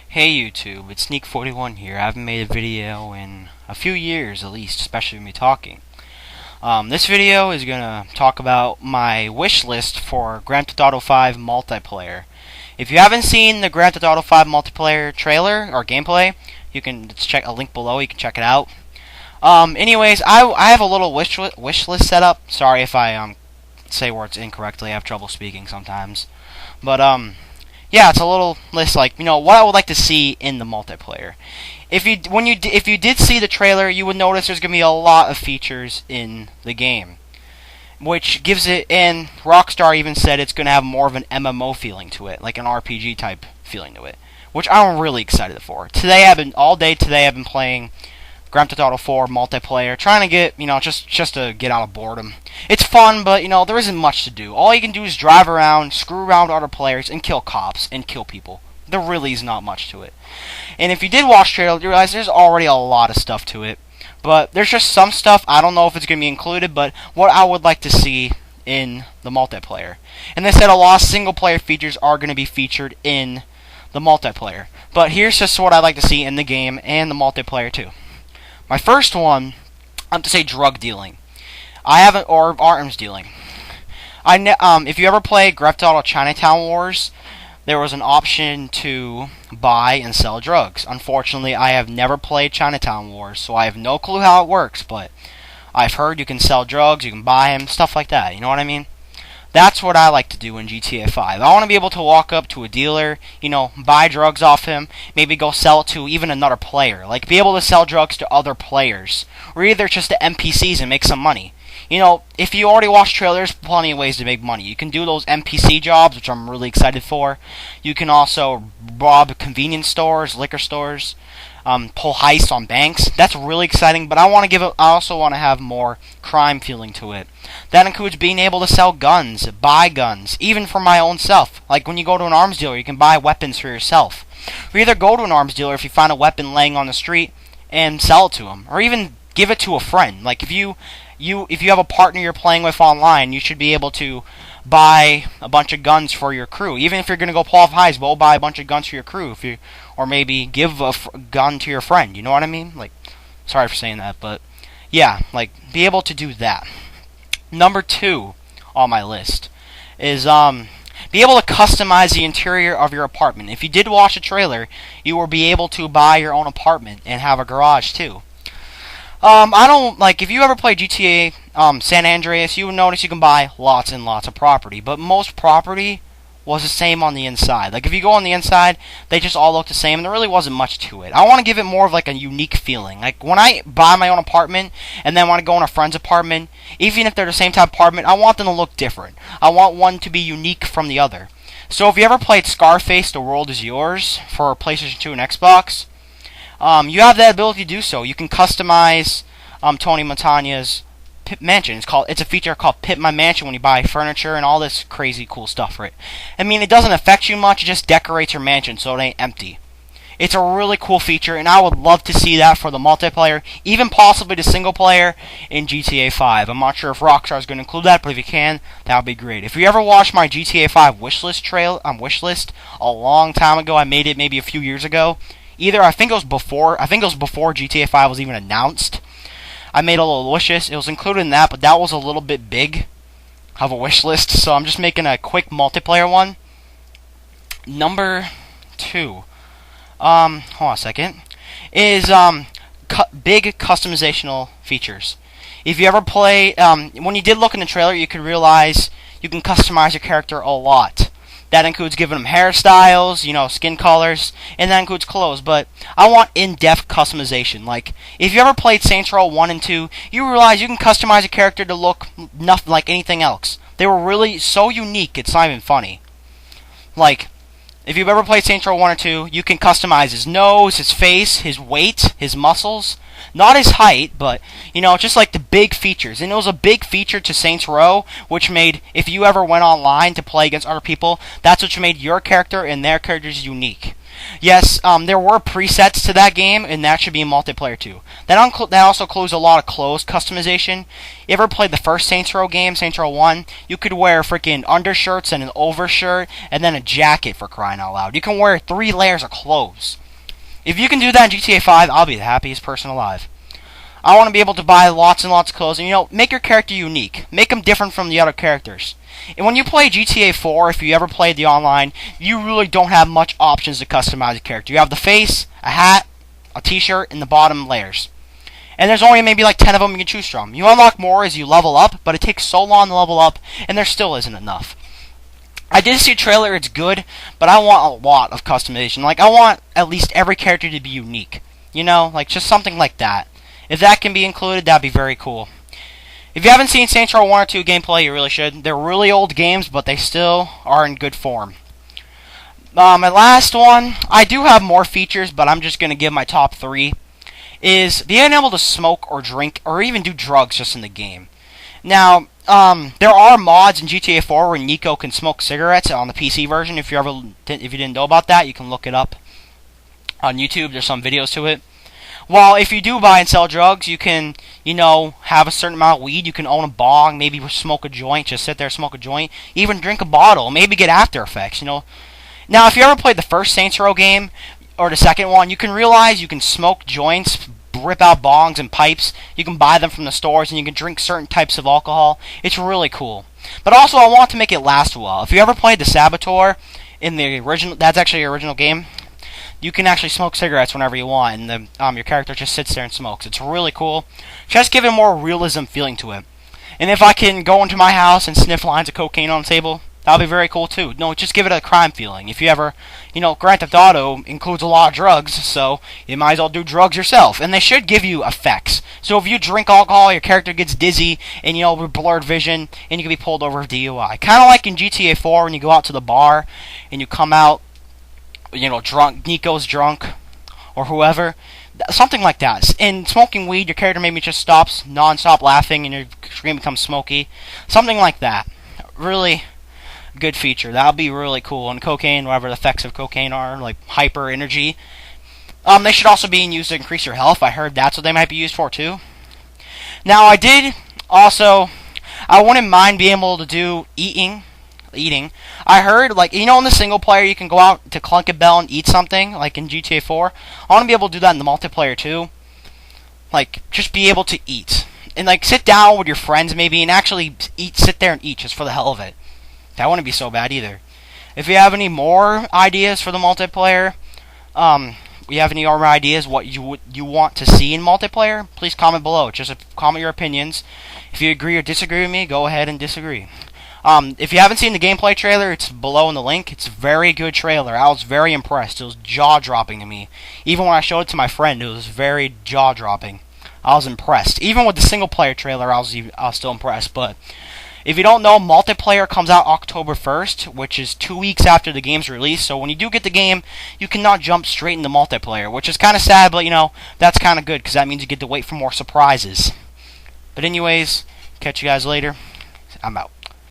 Hey YouTube, it's Sneak41 here. I haven't made a video in a few years at least, especially with me talking. This video is going to talk about my wish list for Grand Theft Auto 5 multiplayer. If you haven't seen the Grand Theft Auto 5 multiplayer trailer or gameplay, you can check a link below, you can check it out. Anyways, I have a little wish list set up. Sorry if I say words incorrectly, I have trouble speaking sometimes. But yeah, it's a little list like, what I would like to see in the multiplayer. If you did see the trailer, you would notice there's going to be a lot of features in the game, which gives it, and Rockstar even said it's going to have more of an MMO feeling to it, like an RPG type feeling to it, which I'm really excited for. All day today I've been playing Grand Theft Auto 4 multiplayer, trying to get, just to get out of boredom. It's fun, but, there isn't much to do. All you can do is drive around, screw around with other players, and kill cops, and kill people. There really is not much to it. And if you did watch the trailer, you realize there's already a lot of stuff to it. But there's just some stuff, I don't know if it's going to be included, but what I would like to see in the multiplayer. And they said a lot of single-player features are going to be featured in the multiplayer. But here's just what I'd like to see in the game and the multiplayer, too. My first one, I'm to say drug dealing. Or arms dealing. If you ever played Grand Theft Auto Chinatown Wars, there was an option to buy and sell drugs. Unfortunately, I have never played Chinatown Wars, so I have no clue how it works, but I've heard you can sell drugs, you can buy them, stuff like that, you know what I mean? That's what I like to do in GTA 5. I want to be able to walk up to a dealer, buy drugs off him, maybe go sell it to even another player. Like, be able to sell drugs to other players, or either just to NPCs and make some money. If you already watched trailers, plenty of ways to make money. You can do those NPC jobs, which I'm really excited for. You can also rob convenience stores, liquor stores, pull heists on banks. That's really exciting, but I also want to have more crime feeling to it. That includes being able to sell guns, buy guns, even for my own self. Like when you go to an arms dealer, you can buy weapons for yourself. Or either go to an arms dealer if you find a weapon laying on the street and sell it to them, or even give it to a friend. Like if you have a partner you're playing with online, you should be able to buy a bunch of guns for your crew. Even if you're going to go pull off highs, go buy a bunch of guns for your crew. Or maybe give a gun to your friend. You know what I mean? Like, sorry for saying that, but yeah, like be able to do that. Number 2 on my list is be able to customize the interior of your apartment. If you did watch the trailer, you will be able to buy your own apartment and have a garage too. If you ever play GTA San Andreas, you would notice you can buy lots and lots of property, but most property was the same on the inside. Like, if you go on the inside, they just all look the same, and there really wasn't much to it. I want to give it more of, like, a unique feeling. Like, when I buy my own apartment, and then want to go in a friend's apartment, even if they're the same type of apartment, I want them to look different. I want one to be unique from the other. So if you ever played Scarface, The World Is Yours, for PlayStation 2 and Xbox, you have that ability to do so. You can customize Tony Montana's mansion. It's a feature called Pimp My Mansion when you buy furniture and all this crazy cool stuff for it. I mean, it doesn't affect you much, it just decorates your mansion so it ain't empty. It's a really cool feature, and I would love to see that for the multiplayer, even possibly the single player in GTA 5. I'm not sure if Rockstar is going to include that, but if you can, that would be great. If you ever watched my GTA 5 wishlist a long time ago, I made it maybe a few years ago. I think it was before GTA 5 was even announced. I made a little wish list. It was included in that, but that was a little bit big of a wish list, so I'm just making a quick multiplayer one. Number 2, hold on a second, is big customizational features. If you ever play, when you did look in the trailer, you could realize you can customize your character a lot. That includes giving them hairstyles, skin colors, and that includes clothes. But I want in-depth customization. Like, if you ever played Saints Row 1 and 2, you realize you can customize a character to look nothing like anything else. They were really so unique, it's not even funny. Like, if you've ever played Saints Row 1 or 2, you can customize his nose, his face, his weight, his muscles. Not his height, but, just like the big features. And it was a big feature to Saints Row, which made, if you ever went online to play against other people, that's what made your character and their characters unique. Yes, there were presets to that game, and that should be in multiplayer too. That also includes a lot of clothes customization. You ever played the first Saints Row game, Saints Row 1? You could wear freaking undershirts and an overshirt, and then a jacket, for crying out loud. You can wear 3 layers of clothes. If you can do that in GTA 5, I'll be the happiest person alive. I want to be able to buy lots and lots of clothes, and make your character unique. Make them different from the other characters. And when you play GTA 4, if you ever played the online, you really don't have much options to customize a character. You have the face, a hat, a t-shirt, and the bottom layers. And there's only maybe like 10 of them you can choose from. You unlock more as you level up, but it takes so long to level up, and there still isn't enough. I did see a trailer, it's good, but I want a lot of customization. Like, I want at least every character to be unique. Like just something like that. If that can be included, that'd be very cool. If you haven't seen Saints Row 1 or 2 gameplay, you really should. They're really old games, but they still are in good form. My last one, I do have more features, but I'm just going to give my top 3, is being able to smoke or drink or even do drugs just in the game. Now, there are mods in GTA 4 where Nico can smoke cigarettes on the PC version. If you didn't know about that, you can look it up on YouTube. There's some videos to it. Well, if you do buy and sell drugs, you can, have a certain amount of weed. You can own a bong, maybe smoke a joint, just sit there, smoke a joint, even drink a bottle, maybe get After Effects, Now, if you ever played the first Saints Row game, or the second one, you can realize you can smoke joints, rip out bongs and pipes. You can buy them from the stores, and you can drink certain types of alcohol. It's really cool. But also, I want to make it last a while. If you ever played the Saboteur in the original, that's actually the original game, you can actually smoke cigarettes whenever you want, and your character just sits there and smokes. It's really cool. Just give it more realism feeling to it. And if I can go into my house and sniff lines of cocaine on the table, that'll be very cool too. No, just give it a crime feeling. If you ever, Grand Theft Auto includes a lot of drugs, so you might as well do drugs yourself. And they should give you effects. So if you drink alcohol, your character gets dizzy, and with blurred vision, and you can be pulled over for DUI. Kind of like in GTA 4 when you go out to the bar, and you come out, drunk, Nico's drunk, or whoever, something like that. And smoking weed, your character maybe just stops, non-stop laughing, and your screen becomes smoky. Something like that. Really good feature. That'll be really cool. And cocaine, whatever the effects of cocaine are, like hyper energy. They should also be used to increase your health. I heard that's what they might be used for too. Now, I wouldn't mind being able to do eating. I heard, in the single player, you can go out to Clunket Bell and eat something, like in GTA 4. I want to be able to do that in the multiplayer too. Just be able to eat. And, sit down with your friends, maybe, and actually sit there and eat, just for the hell of it. That wouldn't be so bad, either. If you have any more ideas for the multiplayer, you have any more ideas what you want to see in multiplayer, please comment below. Just comment your opinions. If you agree or disagree with me, go ahead and disagree. If you haven't seen the gameplay trailer, it's below in the link. It's a very good trailer. I was very impressed. It was jaw-dropping to me. Even when I showed it to my friend, it was very jaw-dropping. I was impressed. Even with the single-player trailer, I was still impressed. But if you don't know, multiplayer comes out October 1st, which is 2 weeks after the game's release. So when you do get the game, you cannot jump straight into multiplayer, which is kind of sad, but that's kind of good, because that means you get to wait for more surprises. But anyways, catch you guys later. I'm out.